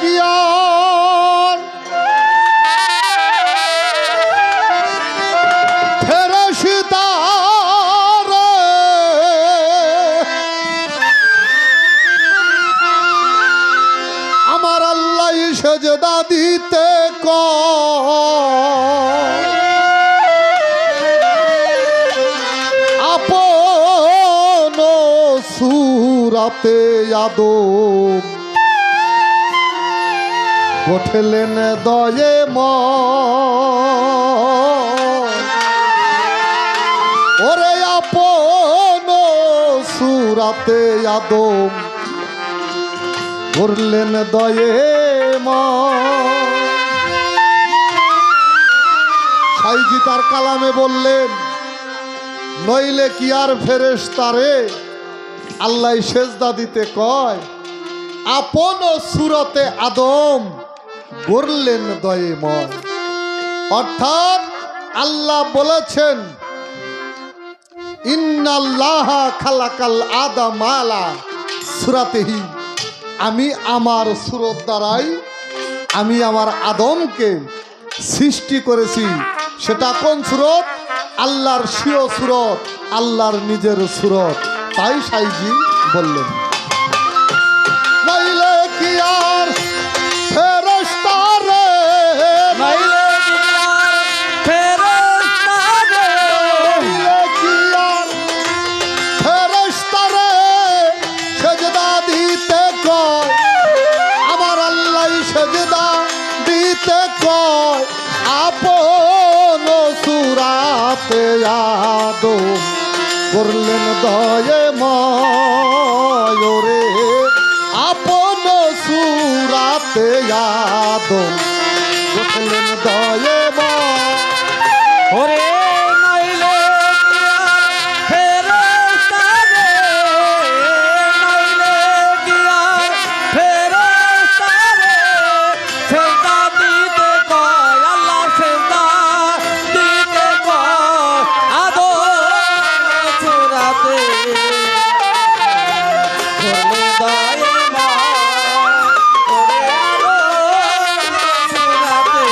কি আর ফেরেশতা রে আমার আল্লাহ সেজদা দিতে কয় আপন সূরাতে আদম উঠলেন দয়ে ওরে আপন সূরাতে আদম উঠলেন দয়ে সাইজি তার কালামে বললেন নইলে কি আর ফেরেশতারে আল্লাহ সেজদা দিতে কয় আপন সূরতে আদম গড়লেন দয়েময়। অর্থাৎ আল্লাহ বলেছেন ইন্নাল্লাহা খালাকাল আদামা আলা সূরাতিহি, আমি আমার সূরত দ্বারাই আমি আমার আদমকে সৃষ্টি করেছি। সেটা কোন সূরত? আল্লাহর স্বীয় সূরত, আল্লাহর নিজের সূরত। তাই সাইজি বললেন নাইলে কি আর ফেরেশতা রে, নাইলে কি আর ফেরেশতা রে, নাইলে কি আর ফেরেশতা রে সেজদা দিতে কয় আমার আল্লাহ সেজদা দিতে কয় আপন সূরাতে আদম করলেন দয়েময় রে আপন সূরাতে আদম করলেন দয়েময়। ওরে নাইলে কি আর ফেরেশতা রে, নাইলে কি আর ফেরেশতা রে সেজদা দিতে কয় আল্লাহ সেজদা দিতে কয় আদম সূরাতে করলে দয়েময় ওরে আদম সূরাতে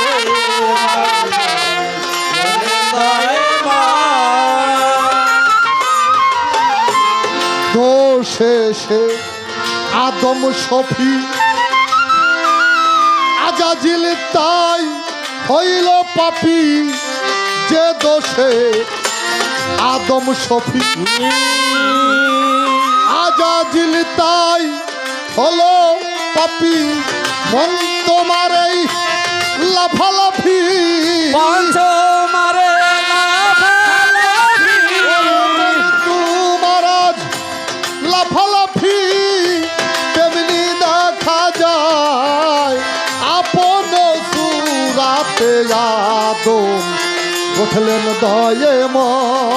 দোষে আদম শফি আজাজিল তাই হইল পাপী, যে দোষে আদম শফি আজাজিল তাই হলো পাপী। মন তোমার এই লাফালাফি পঞ্চমারে লাফালাফি, তোমার আজ লাফালাফি তেমনি দেখা যায় আপন সূরাতে আদম উঠলেন দয়েময়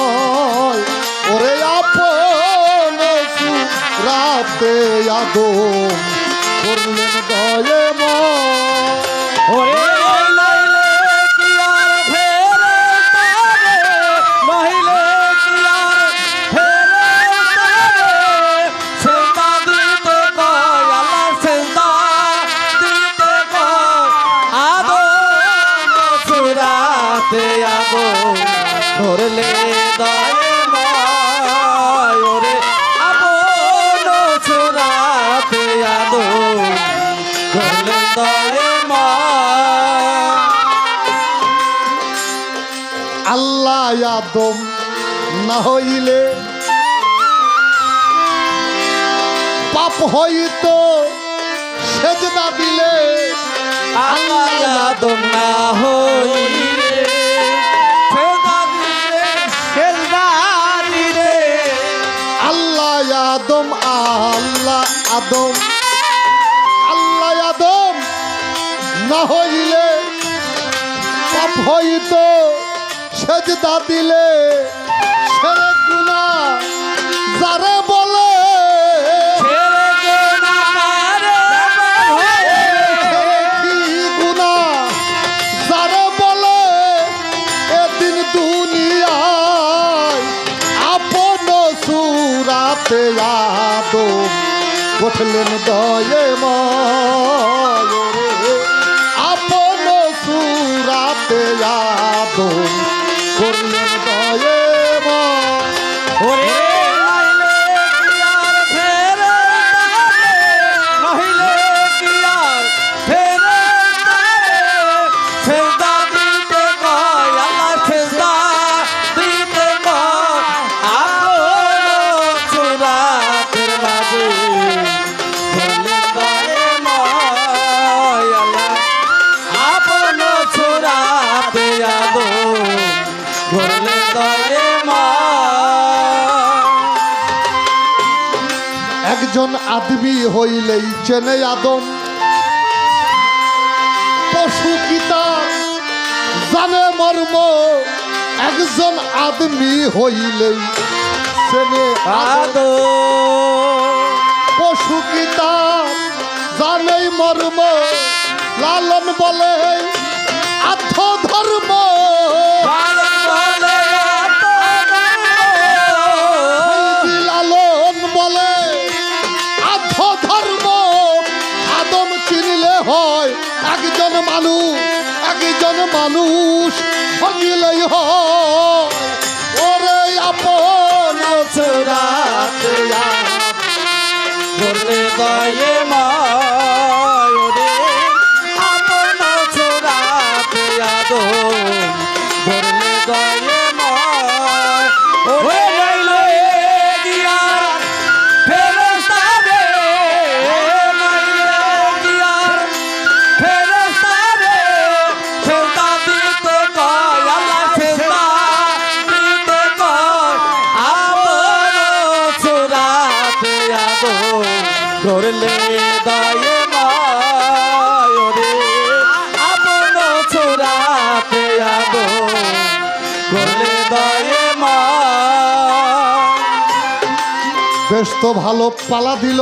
ওরে আপন সূরাতে আদম করলেন দয়েময়। ওরে নাইলে কি আর ফেরেশতা রে, নাইলে কি আর ফেরেশতা রে সেজদা দিতে কয় আল্লাহ সেজদা দিতে কয় আদম সূরাতে আদম ধরলে দয়েময় ওরে আপন সূরাতে আদম ধরলে দয়েময়। আল্লাহ আদম না হইলে পাপ হইত সেজদা দিলে আল্লাহ আদম না হইলে সেজদা দিলে সেজদা দিলে আল্লাহ আদম আল্লাহ আদম আল্লাহ আদম না হইলে পাপ হইত সেজদা দিলে সেরে গুনাহ যারে বলে কি গুনাহ যারে বলে এদিন দুনিয়ায় আপন সূরাতে আদম উঠলেন দয়েময় একজন আদমি হইলেই চেনে আদম, পশু কি তার জানে মর্ম, একজন আদমি হইলেই চেনে আদম। পশু কি তার জানে মর্ম, লালন বলে আত্ম ধর্ম, লালন বলে আত্ম ধর্ম। আদম চিনলে হয় একজন মানুষ, একজন মানুষ হইলেই হয় ওরে আপন চোরাতে ধরলে দয়ে মায়রে আপন চোরাতে আদম ধরলে দয়ে মায় ওরে লাইলে দিয়ার ফেরেশতা রে লাইলে দিয়ার ফেরেশতা রে ফেরেশতা দিতে কয় আল্লাহ ফেরেশতা দিতে কয় আপন চোরাতে আদম ধরলে দয়ে মায়রে আপন চোরাতে আদম ধরলে দয়ে মায়। বেশ তো ভালো পালা দিল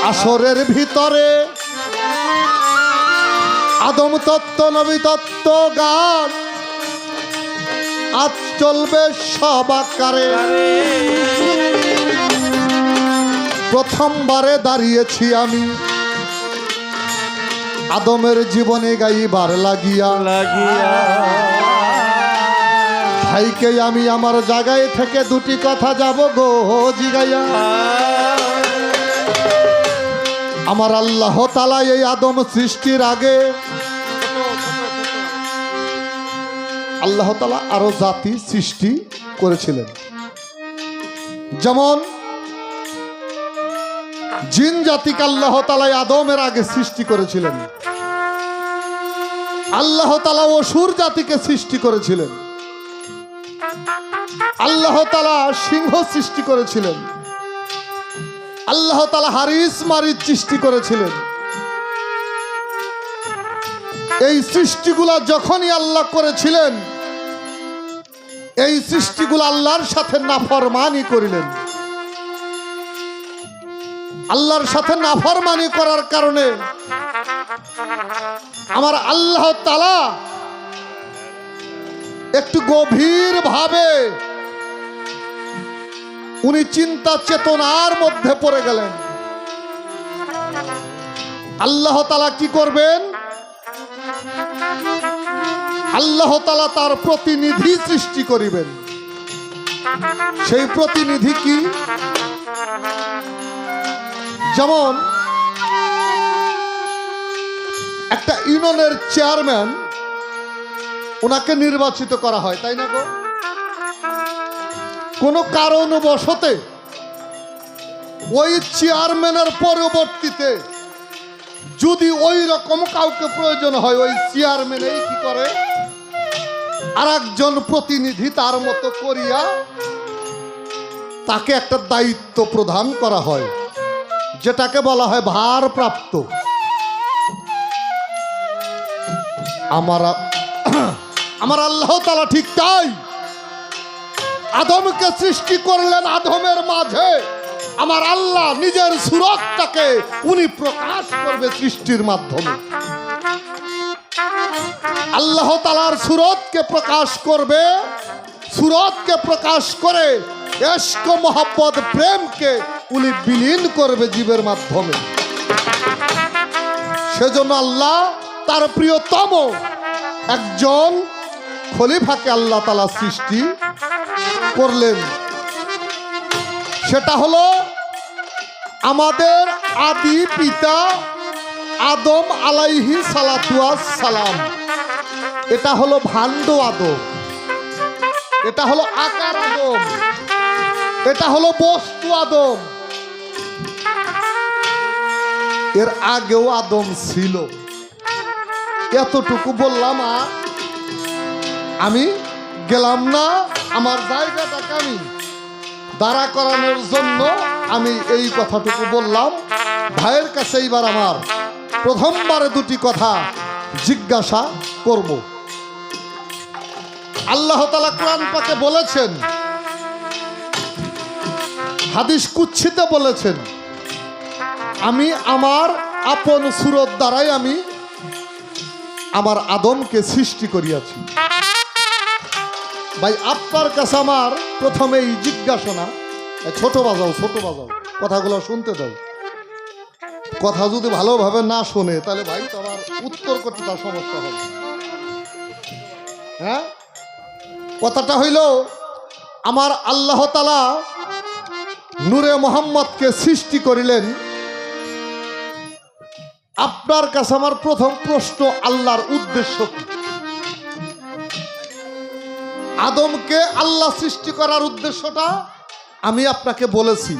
আসরের ভিতরে, আদম তত্ত্ব নবী তত্ত্ব গান আজ চলবে সব আকারে। প্রথমবারে দাঁড়িয়েছি আমি আদমের জীবনে গাইবার লাগিয়া, ভাইকে আমি আমার জায়গায় থেকে দুটি কথা যাব গো জিগাইয়া। আমার আল্লাহ তাআলা এই আদম সৃষ্টির আগে আল্লাহ তাআলা আরো জাতি সৃষ্টি করেছিলেন, যেমন জিন জাতিকে আল্লাহ তাআলা আদমের আগে সৃষ্টি করেছিলেন। আল্লাহ তাআলা অসুর জাতিকে সৃষ্টি করেছিলেন। আল্লাহ তাআলা সিংহ সৃষ্টি করেছিলেন। আল্লাহ তাআলা হারিস মারিচ সৃষ্টি করেছিলেন। এই সৃষ্টিগুলা যখনই আল্লাহ করেছিলেন, এই সৃষ্টিগুলো আল্লাহর সাথে নাফরমানি করিলেন। আল্লাহর সাথে নাফরমানি করার কারণে আমার আল্লাহ তাআলা একটু গভীর ভাবে উনি চিন্তা চেতনার মধ্যে পড়ে গেলেন। আল্লাহ তাআলা কি করবেন? আল্লাহ তাআলা তার প্রতিনিধি সৃষ্টি করিবেন। সেই প্রতিনিধি কি? যেমন একটা ইউনিয়নের চেয়ারম্যান, ওনাকে নির্বাচিত করা হয়, তাই না গো? কোন কারণবশতে ওই চেয়ারম্যানের পরবর্তীতে যদি ওই রকম কাউকে প্রয়োজন হয়, ওই চেয়ারম্যান এই কি করে, আর একজন প্রতিনিধি তার মতো করিয়া তাকে একটা দায়িত্ব প্রদান করা হয়, যেটাকে বলা হয় ভারপ্রাপ্ত। আমার আল্লাহ তাআলা ঠিক তাই আদমকে সৃষ্টি করলেন। আদমের মাঝে আমার আল্লাহ নিজের সুরতটাকে উনি প্রকাশ করবে সৃষ্টির মাধ্যমে। আল্লাহ তাআলার সুরতকে প্রকাশ করবে, সুরতকে প্রকাশ করে ইশক মোহাব্বত প্রেমকে উনি বিলীন করবে জীবের মাধ্যমে। সেজন্য আল্লাহ তার প্রিয়তম একজন খলিফাকে আল্লাহ তাআলা সৃষ্টি করলেন। সেটা হলো আমাদের আদি পিতা আদম আলাইহি সালাতু ওয়াস সালাম। এটা হলো ভাণ্ড আদম, এটা হলো আকার আদম, এটা হলো বস্তু আদম। এর আগেও আদম ছিল, এতটুকু বললাম। আমি গেলাম না, আমার জায়গাটাকে আমি দাঁড়া করানোর জন্য আমি এই কথাটুকু বললাম। ভাইয়ের কাছে এইবার আমার প্রথমবারে দুটি কথা জিজ্ঞাসা করব। আল্লাহ তাআলা কোরআন পাকে বলেছেন, হাদিস কুদসিতে বলেছেন, আমি আমার আপন সূরত দ্বারাই আমি আমার আদমকে সৃষ্টি করিয়াছি। ভাই আপনার কাছে আমার প্রথমেই জিজ্ঞাসা, ছোট বাজাও কথাগুলো শুনতে দাও। কথা যদি ভালোভাবে না শোনে তাহলে ভাই তো আমার উত্তর করতে তার সমস্যা হবে। হ্যাঁ, কথাটা হইল আমার আল্লাহ তাআলা নূরে মুহাম্মদকে সৃষ্টি করিলেন। আপনার কাছে আমার প্রথম প্রশ্ন, আল্লাহর উদ্দেশ্য কি? আদমকে আল্লাহ সৃষ্টি করার উদ্দেশ্যটা আমি আপনাকে বলেছি।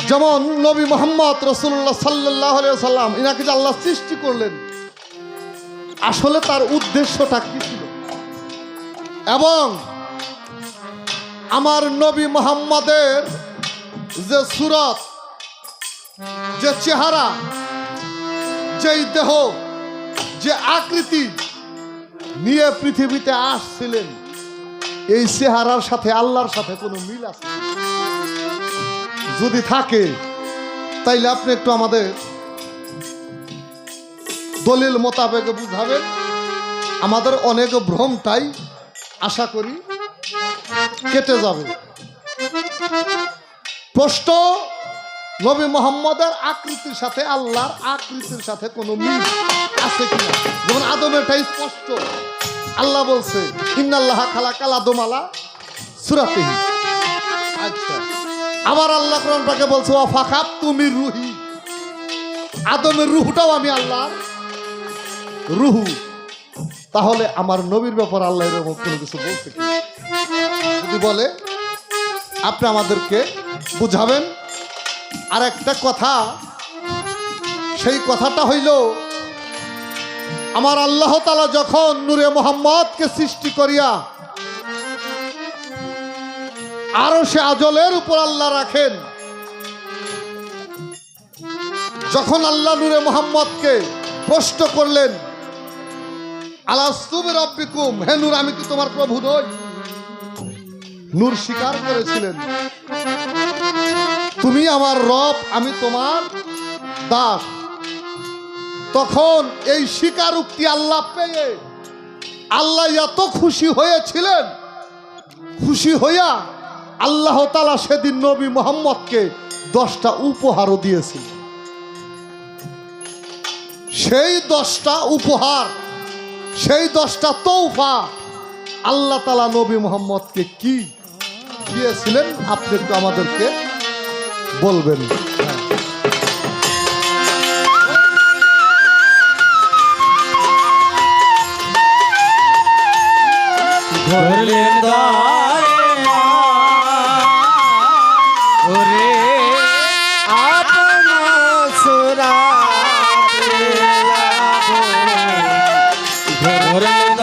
যেমন নবী মুহাম্মদ রাসূলুল্লাহ সাল্লাল্লাহু আলাইহি ওয়াসাল্লাম, ইনাকে যে আল্লাহ সৃষ্টি করলেন, আসলে তার উদ্দেশ্যটা কি ছিল? এবং আমার নবী মুহাম্মদের যে সূরত, যে চেহারা, যেই দেহ, যে আকৃতি নিয়ে পৃথিবীতে আসছিলেন, এই চেহারার সাথে আল্লাহর সাথে কোনো মিল আছে? যদি থাকে তাইলে আপনি একটু আমাদের দলিল মোতাবেক বুঝাবেন। আমাদের অনেক ভ্রমটাই আশা করি কেটে যাবে। প্রশ্ন, নবী মুহাম্মদের আকৃতির সাথে আল্লাহর আকৃতির সাথে কোনো মিল আছে কিনা? যেমন আদমেরটাই স্পষ্ট, আল্লাহ বলছে ইন্নাল্লাহা খালাকাল আদম আলা সূরাতিহি। আচ্ছা, আবার আল্লাহ কোরআন পাকে বলছে ওয়া ফাখাবতু মির রূহি, আদমের রূহটাও আমি আল্লাহর রূহ। তাহলে আমার নবীর ব্যাপারে আল্লাহ এরকম কোনো কিছু বলছে কি? যদি বলে আপনি আমাদেরকে বুঝাবেন। আর একটা কথা, সেই কথাটা হইল আমার আল্লাহ তাআলা যখন নূরে মুহাম্মদকে সৃষ্টি করিয়া আরশে আজলের উপর আল্লাহ রাখেন, যখন আল্লাহ নূরে মুহাম্মদকে প্রশ্ন করলেন আলাস্তু বিরাব্বিকুম, হে নূর আমি কি তোমার প্রভু নই? নূর স্বীকার করেছিলেন তুমি আমার রব, আমি তোমার দাস। তখন এই স্বীকারোক্তি আল্লাহ পেয়ে আল্লাহ এত খুশি হয়েছিলেন, খুশি হইয়া আল্লাহ তাআলা সেদিন নবী মুহাম্মদকে 10টা উপহারও দিয়েছিল। সেই 10টা উপহার, সেই 10টা তৌফা আল্লাহ তাআলা নবী মুহাম্মদকে কি দিয়েছিলেন আপনি একটু আমাদেরকে বলবেন। ধরলেন দয়া ওরে আপন সুরাতে ধরলেন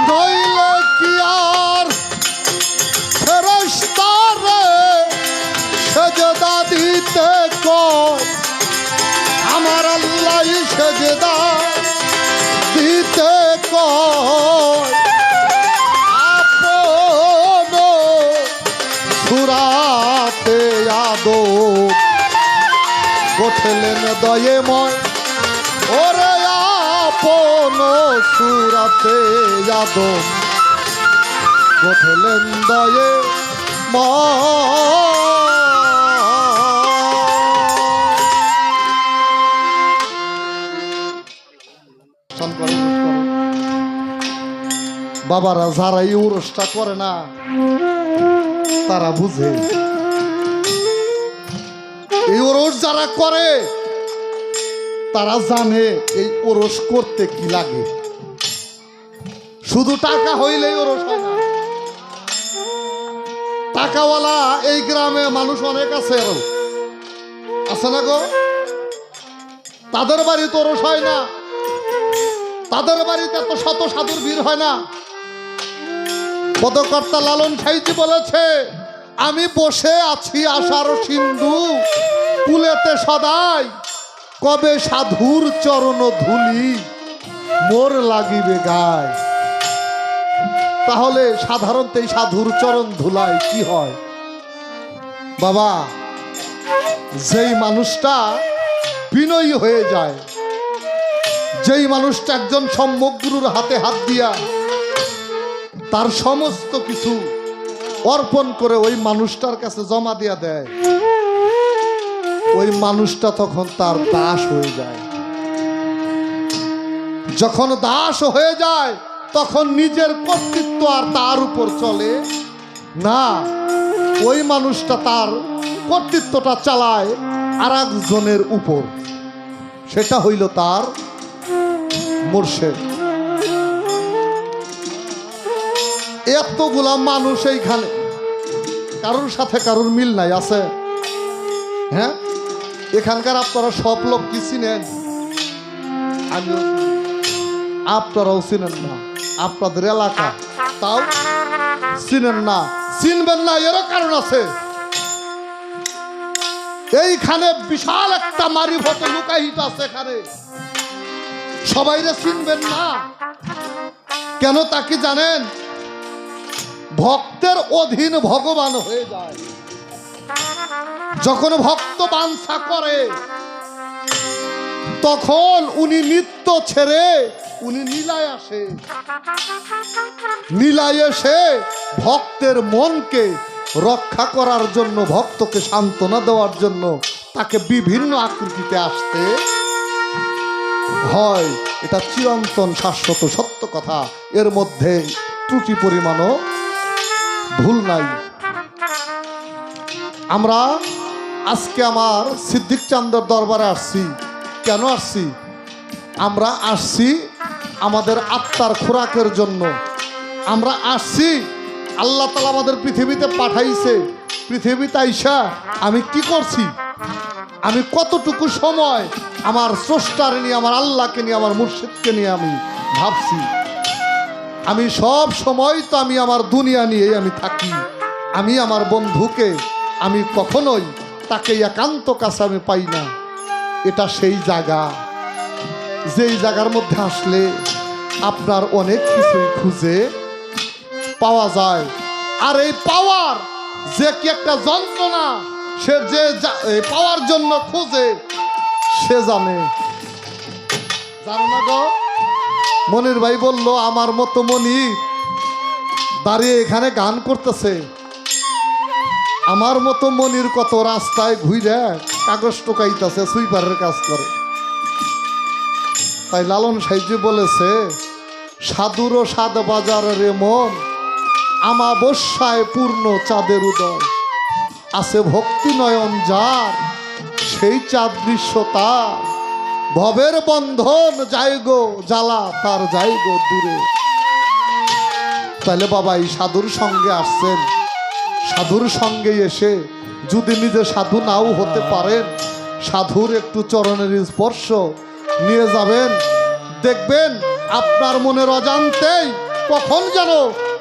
নইলে কি আর ফেরেশতারে সেজদা দিতে কয়, আমার আল্লাহ সেজদা দিতে কয়। আপন সুরাতে আদম গঠলেন দয়েময়, ওরে আপন সুরাতে আদম গঠলেন দয়েময়। বাবারা যারা এই উরসটা করে না তারা বুঝে, এই ওরস যারা করে তারা জানে এই ওরস করতে কি লাগে। শুধু টাকা হইলেই ওরস হয় না। টাকাওয়ালা এই গ্রামে মানুষ অনেক আছে না গো? তাদের বাড়িতে ওরস হয় না, তাদের বাড়িতে এত শত সাধুর ভিড় হয় না। পদকর্তা লালন সাইজি বলেছে, আমি বসে আছি আশার সিন্ধু কুলেতে সদাই, কবে সাধুর চরণ ধুলি মোর লাগিবে গায়। তাহলে সাধারণত এই সাধুর চরণ ধুলায় কি হয় বাবা? যেই মানুষটা বিনয়ী হয়ে যায়, যেই মানুষটা একজন সম্যক গুরুর হাতে হাত দিয়া তার সমস্ত কিছু অর্পণ করে ওই মানুষটার কাছে জমা দিয়া দেয়, ওই মানুষটা তখন তার দাস হয়ে যায়। যখন দাস হয়ে যায় তখন নিজের কর্তৃত্ব আর তার উপর চলে না, ওই মানুষটা তার কর্তৃত্বটা চালায় আর একজনের উপর, সেটা হইল তার মুর্শিদ। এতগুলা মানুষ এইখানে, কারোর সাথে কারোর মিল নাই আছে? হ্যাঁ, এখানকার আপনারা সব লোক কি চিনেন? আমিও চিনি, আপনারাও চিনেন না, আপনাদের এলাকা তাও চিনেন না। চিনবেন না এরও কারণ আছে। এইখানে বিশাল একটা মারিফত লুকায়িত আছে, এখানে সবাইরে চিনবেন না কেন তা কি জানেন? ভক্তের অধীন ভগবান হয়ে যায়। যখন ভক্ত বাঞ্ছা করে তখন উনি নিত্য ছেড়ে উনি নীলায় আসে। নীলায় এসে ভক্তের মনকে রক্ষা করার জন্য, ভক্তকে সান্ত্বনা দেওয়ার জন্য তাকে বিভিন্ন আকৃতিতে আসতে হয়। এটা চিরন্তন শাশ্বত সত্য কথা, এর মধ্যে ত্রুটি পরিমাণও ভুল নাই। আমরা আজকে আমার সিদ্দিক চাঁদের দরবারে আসছি। কেন আসছি? আমরা আসছি আমাদের আত্মার খোরাকের জন্য। আমরা আসছি, আল্লাহ তাআলা আমাদের পৃথিবীতে পাঠাইছে। পৃথিবীতে আইসা আমি কি করছি? আমি কতটুকু সময় আমার স্রষ্টার নিয়ে, আমার আল্লাহকে নিয়ে, আমার মুর্শিদকে নিয়ে আমি ভাবছি। আমি সব সময় তো আমি আমার দুনিয়া নিয়েই আমি থাকি। আমি আমার বন্ধুকে আমি কখনোই তাকে একান্ত কাছে আমি পাই না। এটা সেই জায়গা, যেই জায়গার মধ্যে আসলে আপনার অনেক কিছুই খুঁজে পাওয়া যায়। আর এই পাওয়ার যে কি একটা যন্ত্রণা, সে যে পাওয়ার জন্য খুঁজে সে জানে। জানো না গো? মনির ভাই বলল আমার মতো মনির দাঁড়িয়ে এখানে গান করতেছে। আমার মতো মনির কত রাস্তায় ঘুরে কাগজ টোকাইতেছে, সুইপারের কাজ করে। তাই লালন সাইজি বলেছে, সাধুর সাদ বাজার রে মন, আমাবস্যায় পূর্ণ চাঁদের উদয়, আছে ভক্তি নয়ন যার, সেই চাঁদ দৃশ্য তার, ভবের বন্ধন যাইগো জ্বালা তার যাইগো দূরে। তাহলে বাবা এই সাধুর সঙ্গে আসছেন, সাধুর সঙ্গে এসে যদি নিজে সাধু নাও হতে পারেন, সাধুর একটু চরণের স্পর্শ নিয়ে যাবেন, দেখবেন আপনার মনের অজান্তেই কখন যেন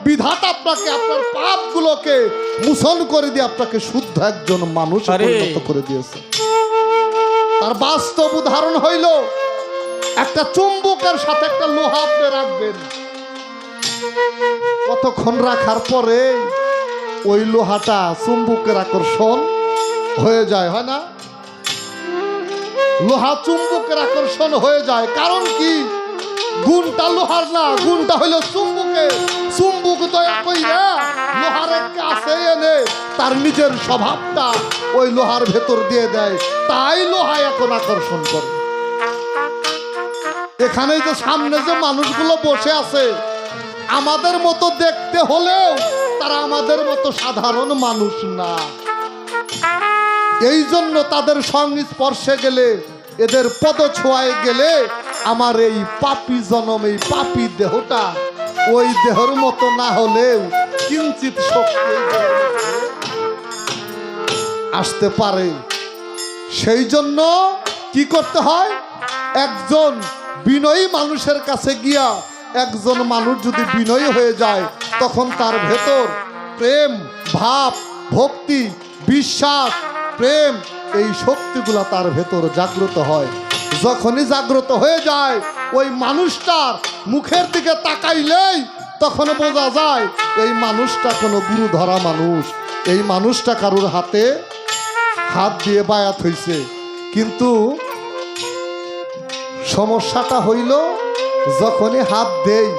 বিধাতা আপনাকে, আপনার পাপগুলোকে মোচন করে দিয়ে আপনাকে শুদ্ধ একজন মানুষ পরিণত করে দিয়েছে। তার বাস্তব উদাহরণ হইল, একটা চুম্বকের সাথে একটা লোহা আপনি রাখবেন, কতক্ষণ রাখার পরে ওই লোহাটা চুম্বকের আকর্ষণ হয়ে যায়, হয় না? লোহা চুম্বকের আকর্ষণ হয়ে যায়, কারণ কি? গুণটা লোহার না, গুণটা হইল চুম্বকের। চুম্বক দয়া কইরা লোহার কাছে এনে তার নিজের স্বভাবটা ওই লোহার ভেতর দিয়ে দেয়, তাই লোহা এখন আকর্ষণ করে। এখানে যে সামনে যে মানুষগুলো বসে আছে, আমাদের মতো দেখতে হলেও তারা আমাদের মতো সাধারণ মানুষ না। এই জন্য তাদের সংস্পর্শে গেলে, এদের পদছোঁয়ায় গেলে আমার এই পাপী জনম, এই পাপী দেহটা ওই দেহর মতো না হলেও কিঞ্চিত শক্তি আসতে পারে। সেই জন্য কি করতে হয়? একজন বিনয়ী মানুষের কাছে গিয়া, একজন মানুষ যদি বিনয়ী হয়ে যায় তখন তার ভেতর প্রেম ভাব ভক্তি বিশ্বাস প্রেম এই শক্তিগুলা তার ভেতর জাগ্রত হয়। যখনই জাগ্রত হয়ে যায় ওই মানুষটার মুখের দিকে তাকাইলেই তখন বোঝা যায় এই মানুষটা কোনো গুরু ধরা মানুষ, এই মানুষটা কারুর হাতে হাত দিয়ে বায়াত হইছে। কিন্তু সমস্যাটা হইল যখনই হাত দেই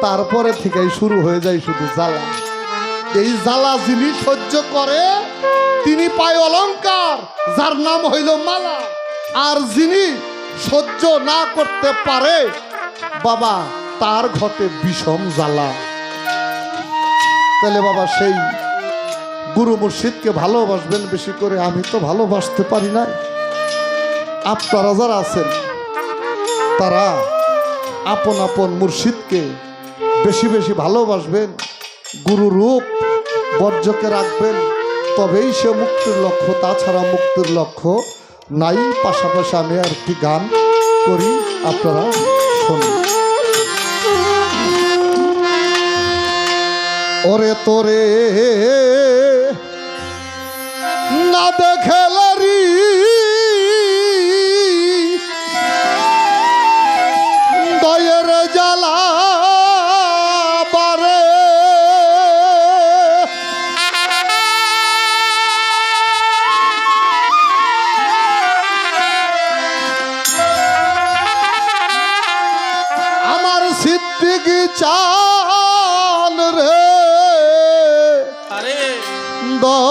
তারপরে থেকেই শুরু হয়ে যায় শুধু জ্বালা। এই জ্বালা যিনি সহ্য করে তিনি পায় অলংকার, যার নাম হইল মালা। আর যিনি সহ্য না করতে পারে বাবা তার ঘটে বিষম জ্বালা। তাহলে বাবা সেই গুরু মুর্শিদকে ভালোবাসবেন বেশি করে। আমি তো ভালোবাসতে পারি না। আপনারা যারা আছেন তারা আপন আপন মুর্শিদকে বেশি বেশি ভালোবাসবেন, গুরু রূপ বর্জকে রাখবেন, তবেই সে মুক্তির লক্ষ্য। তাছাড়া মুক্তির লক্ষ্য নাই। পাশাপাশি আমি আর একটি গান করি, আপনারা শুনুন। ওরে তোরে না দেখেলারি দয়ের জ্বালা বারে আমার সিদ্দিকি চান রে দয়া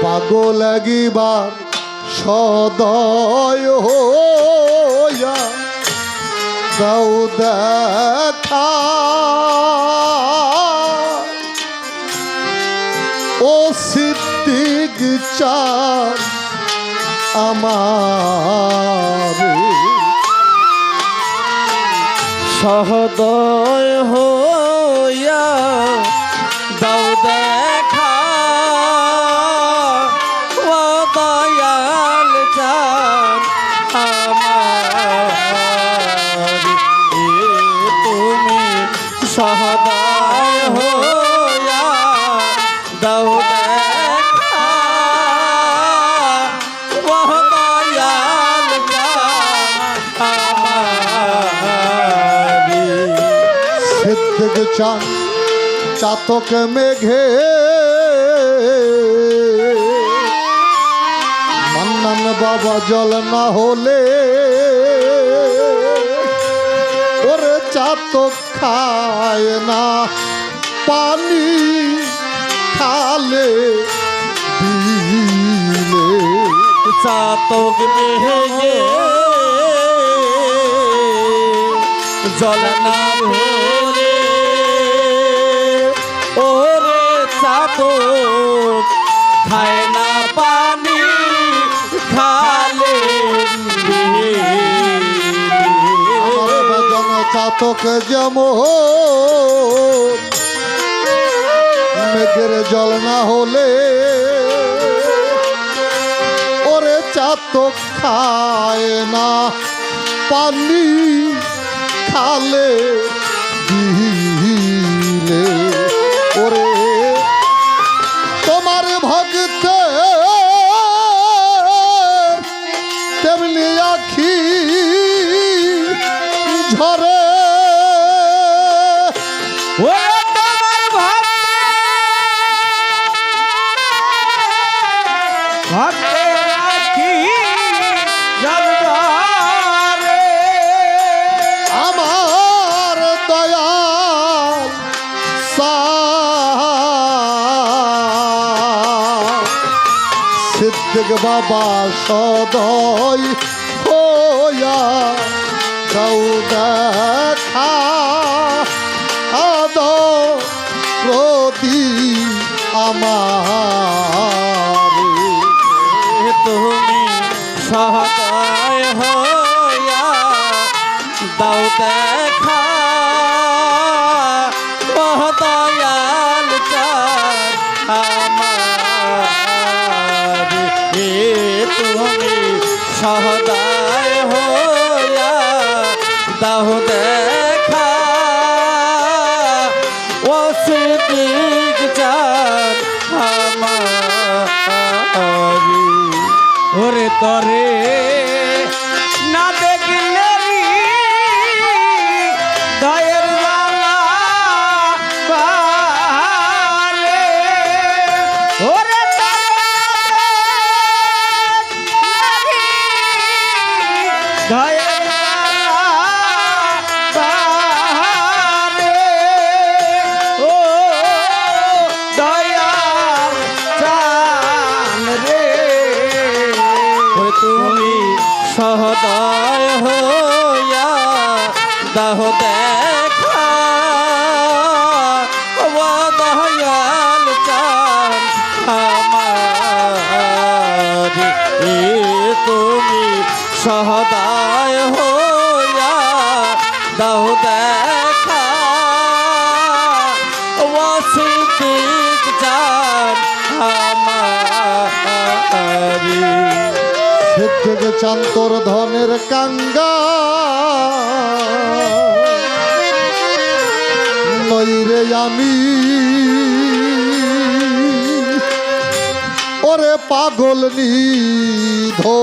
পাগল লাগিবার সদয় হইয়া দাও দেখা ও সিদ্দিক চান আমার সহদয় হইয়া দাও দেখা ও দয়াল চান আমার। তুমি সহদয় হইয়া দাও দেখা ও দয়াল চান আমার। সিদ্দিক চান চাতক মেঘে মান্নান বাবা জল না হলে ওরে চাতক খায় না পানি খালে দিলে চাতক মেঘে জল না ভরে ওরে চাতক খায় না পানি খালে আমার ভজন চাতক যেমন মেঘের জল না হলে ওরে চাতক খায় না পানি খালে দিলে ওরে তোমার ভক্ত তেমনি আখি ঝরে ও তোমার ভক্তে আখি জলধারে আমার দয়াল সিদ্দিক বাবা সদয় হইয়া দাও দেখা আদ প্রতি আমার। তুমি সহদয় হইয়া দাও দেখা ও দয়াল চান আমার। সহদায় হইয়া দাও দেখা ও সিদ্দিক চাঁদ আমারি ওরে তরে না দেখলে দয়ের জ্বালা বারে ওরে দয়ের বারে ও দয়াল চান রে তুমি সহদয় হইয়া দাহ দেখা ও দয়াল চান আমারি তুমি সহদয় হইয়া দাহ দেখা ও সিদ্দিক চান আমারি থেকে চান তোর ধনের কাঙ্গা নইরে আমি ওরে পাগল নিধো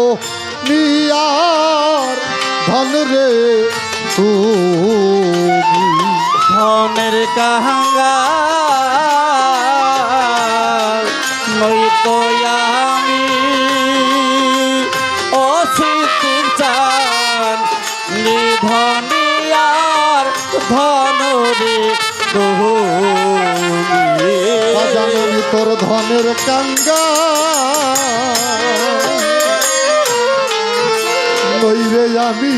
নিয়ার ধন রে তুমি ধনের কাহাঙ্গা নই তো আমি অসিতির চান নিধনিয়ার ধন রে তুমি জানি তোর ধনের কাঙ্গা নইরে আমি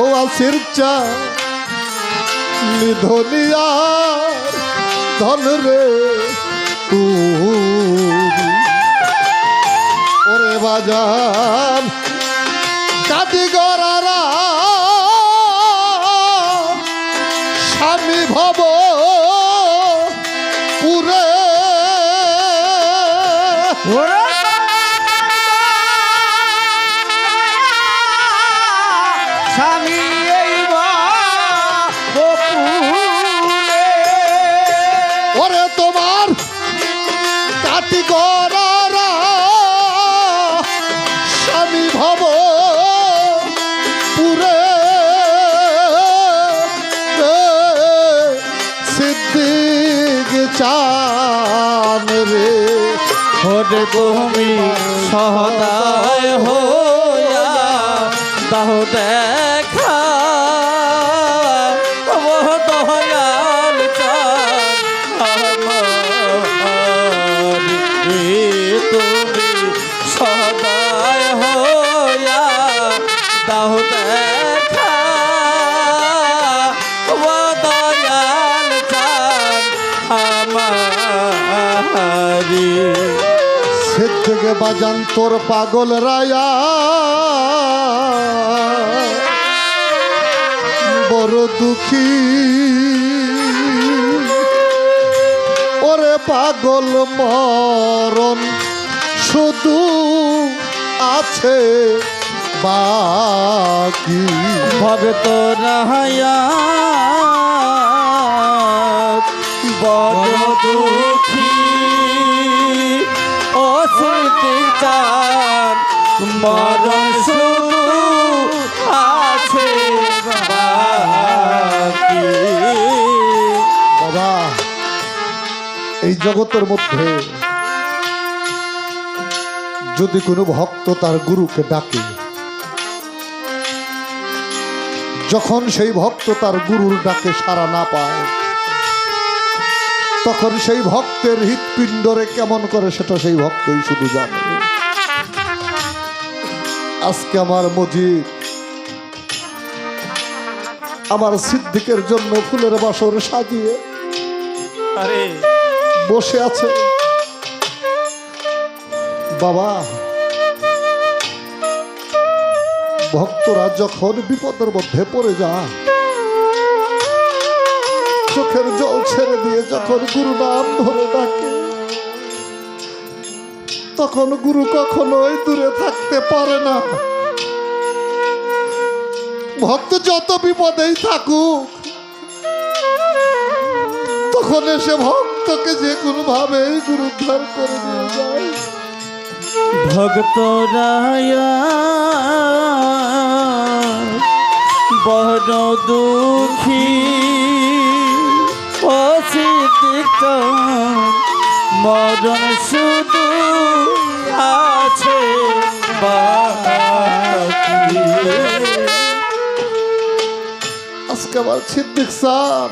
ও আসির চা নিধনিয়ার ধন রে তুমি ওরে বাজার কাটি গড়ারা স্বামী ভব পুরে স্বামী ওরে তোমার কাটি গড়ারা স্বামী ভব পুরে সিদ্দিক চান রে ওরে তুমি সহদায় হইয়া দাহ দেখা ও দয়াল চান আমারি তুমি সহদায় হইয়া দাহ দেখা ও দয়াল চান আমারি থেকে বাজান তোর পাগল রায়া বড় দুঃখী ওরে পাগল মরণ শুধু আছে বাকি ভগত রাহায়া বড় দুঃখী অসিতির চান মরণ শুধু আছে বাকি বাবা এই জগতের মধ্যে যদি কোনো ভক্ত তার গুরুকে ডাকে, যখন সেই ভক্ত তার গুরুর ডাকে সাড়া না পায়, তখন সেই ভক্তের হৃৎপিণ্ডরে কেমন করে সেটা সেই ভক্তই শুধু জানে। আজকে আমার মজিদ আমার সিদ্দিকের জন্য ফুলের বাসর সাজিয়ে বসে আছে। বাবা, ভক্তরা যখন বিপদের মধ্যে পড়ে যায়, চোখের জল ছেড়ে দিয়ে যখন গুরু নাম ধরে ডাকে, তখন গুরু কখনোই দূরে থাকতে পারে না। ভক্ত যত বিপদেই থাকুক তখন এসে ভক্তকে যে কোনো ভাবেই গুরু উদ্ধার করে নিয়ে যায়। ভক্ত রায়া বড় দুঃখী অসিদ্ধ মরণ শুধু আছে বাকি। আজকে আমার সিদ্দিক স্যার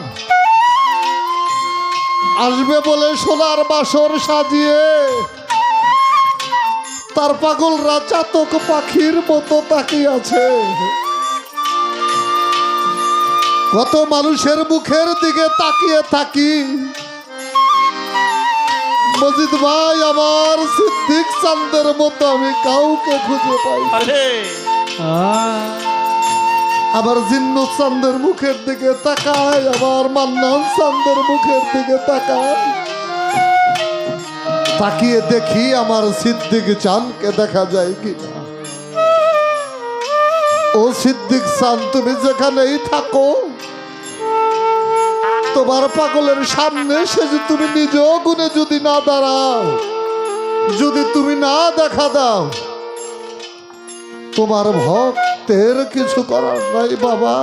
আসবে বলে সোনার বাসর সাজিয়ে তার পাগলরা চাতক পাখির মতো তাকিয়ে আছে। কত মানুষের মুখের দিকে তাকিয়ে থাকি, মজিদ ভাই আমার সিদ্দিক চাঁদের মতো আমি কাউকে খুঁজে পাই। আবার জিন্নু চাঁদের মুখের দিকে তাকায়, আবার মান্নান চাঁদের মুখের দিকে তাকায়, তাকিয়ে দেখি আমার সিদ্দিক চাঁদকে দেখা যায় কিনা। ও সিদ্দিক চাঁদ, তুমি যেখানেই থাকো তোমার পাগলের সামনে সে যে তুমি নিজ গুণে যদি না দাঁড়াও, যদি তুমি না দেখা দাও, তোমার ভক্তের কিছু করার নাই বাবা।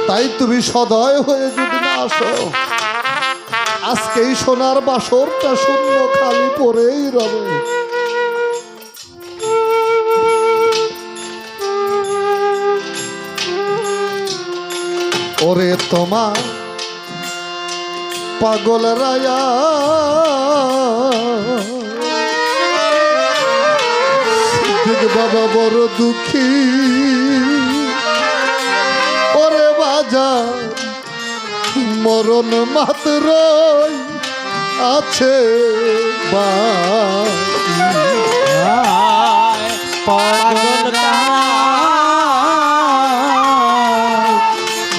তাই তুমি সদয় হয়ে যদি না আসো, আজকেই সোনার বাসরটা শূন্য খালি পড়েই রবে। ওরে তোমার পাগল রায়া সিদ্দিক বাবা বড় দুঃখী। ওরে বাজার মরণ মাত্র আছে পাগল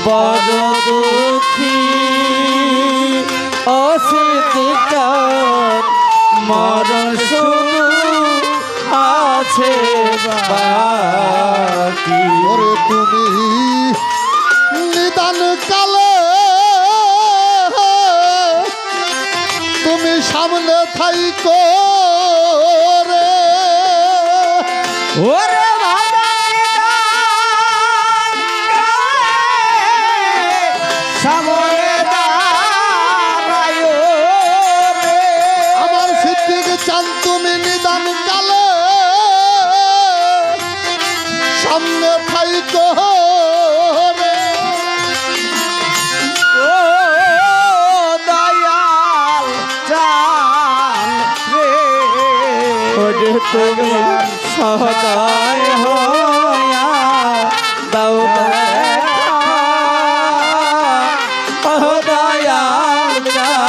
বড় দুঃখী অসিদ্ধ মরণ শুধু আছে বাকি। ওরে তুমি নিদান কালে তুমি সামনে থাইকো রে। ওরে আমার সিদ্দিক চাঁদ তুমি নিদান কালে সামনে থাইকো রে। ও দয়াল চান রে, ওরে তুমি সদয় হইয়া দাও দেখা। ও দয়াল চান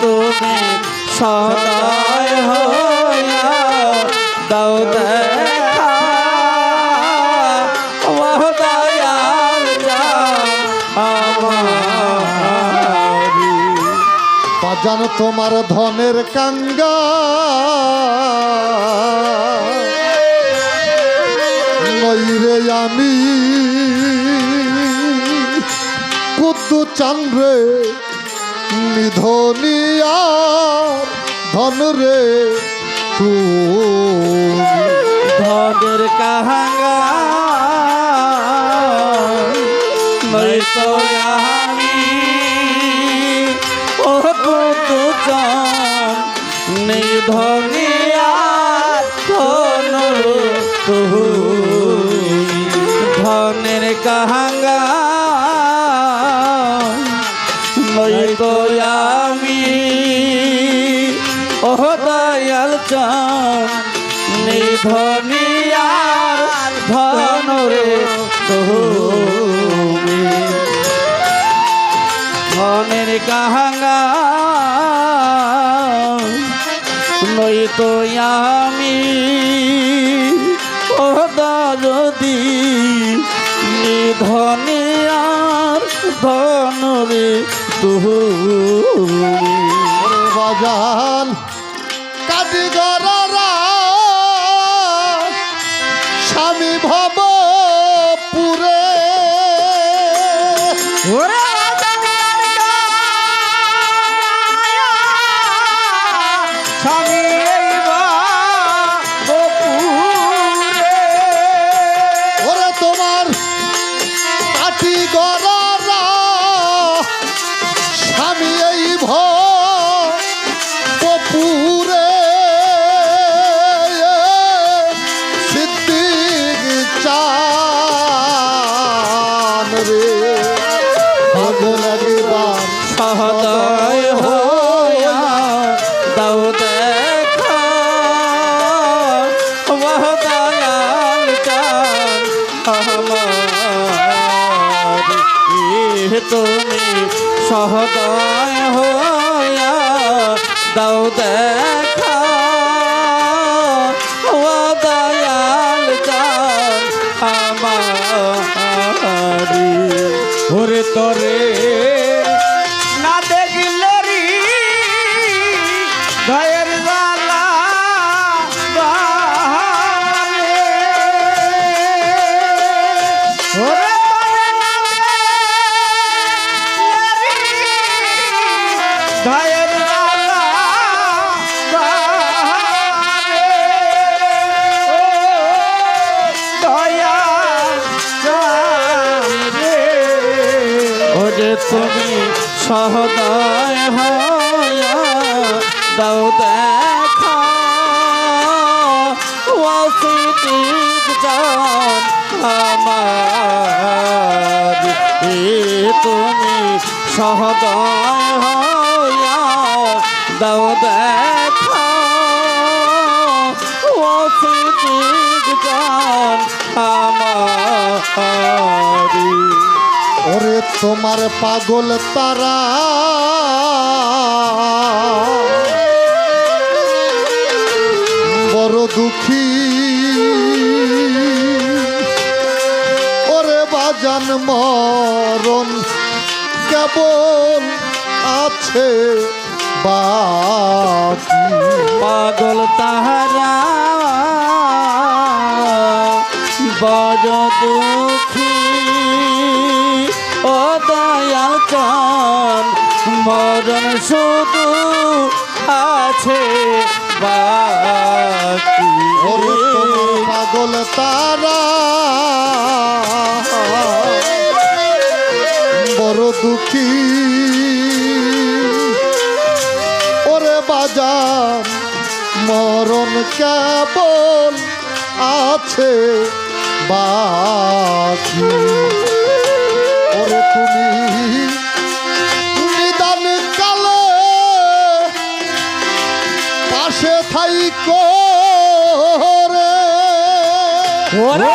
তুমি সদয় হইয়া দাও দেখা। ও দয়াল চান বাজান তোমার ধনের কাঙ্গা নইরে আমি কুদ্দু চান্দ্রে নিধনিয়া ধন রে তুমি। ধনের কাহাঙ্গা নয়তো আমি ও কুতু চান নিধনিয়া ধন ধনের কাহাঙ্গা নয়তো আমি ও দয়াল চান নিধনিয়ার ধন রে তুমি। ধনের কাহাঙ্গা নয়তো আমি ও দরদি নিধনিয়ার ধন রে তুমি ওরে বাজান কাটিগররা স্বামী ভব পুরে ওরে স্বামী ওরে তোমার কাটিগররা স্বামী এই পুরে সিদ্দিক চান রে ভালো লাগিবার সহদয় হইয়া দাও দেখা মহদয়াল চান আমার তুমি সহদয় হইয়া দাও দেখা মহদয়াল চান আমার ওরে তরে না দেখলে রি গায়ের জ্বালা বাহারে ওরে তরে না দেখলে রি গায়ের জ্বালা বাহারে ও দয়া রে ওরে তুমি সহদয় হইয়া দাও দেখা ওয়াসিদিক জান আমার তুমি সহদয় হইয়া দাও দেখা ওয়াসিদিক জান আমার ওরে তোমার পাগল তারা বড় দুঃখী ওরে বাজান মরণ কেবল আছে বাকি পাগল তাহারা বড় দুঃখী ও দয়াল চান মরণ শুধু আছে বাকি ওরে তোমার পাগল তারা বড় দুঃখী ওরে বাজান মরণ কেবল আছে বাকি ওরে তুমি নিদান কালে পাশে থাইকো রে ওরে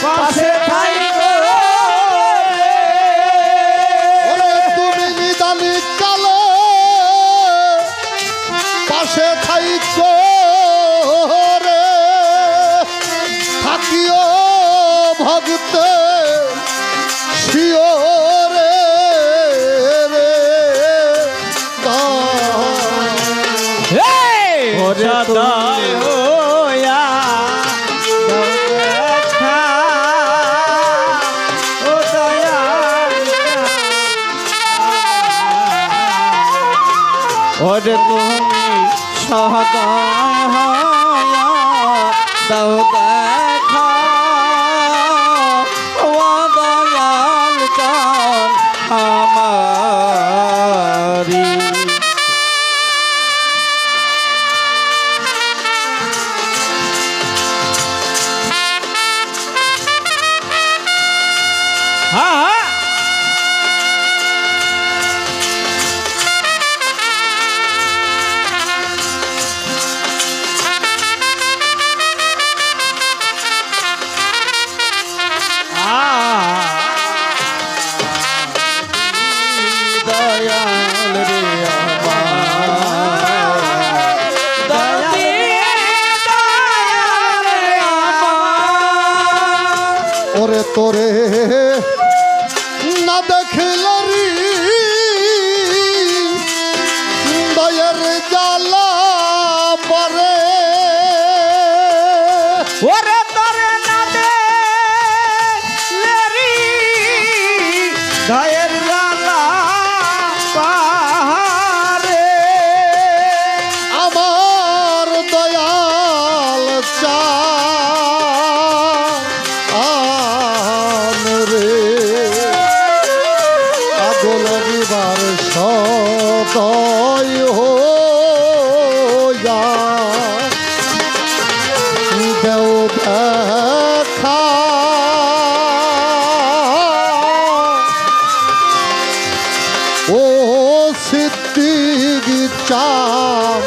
পাশে থাইকো ওরে তুমি নিদান কালে পাশে থাইকো রে থাকিও ভক্তে শিওরে রে ওরে দয় হইয়া দাও দেখা ও দয়াল ওরে তুমি সহদয় হইয়া দাও দেখা ও দয়াল চান আমারি হ্যাঁ দয়াল রে আমার দয়াল রে আমার ওরে তো দেখলারি দয়ের জ্বালা পরে ওরে তরে না দে লেরি গায়ের লালা পাহাড়ে আমার দয়াল চান রে আগল বিবার সদয় হইয়া দেও দেখা ও সিদ্দিক চাম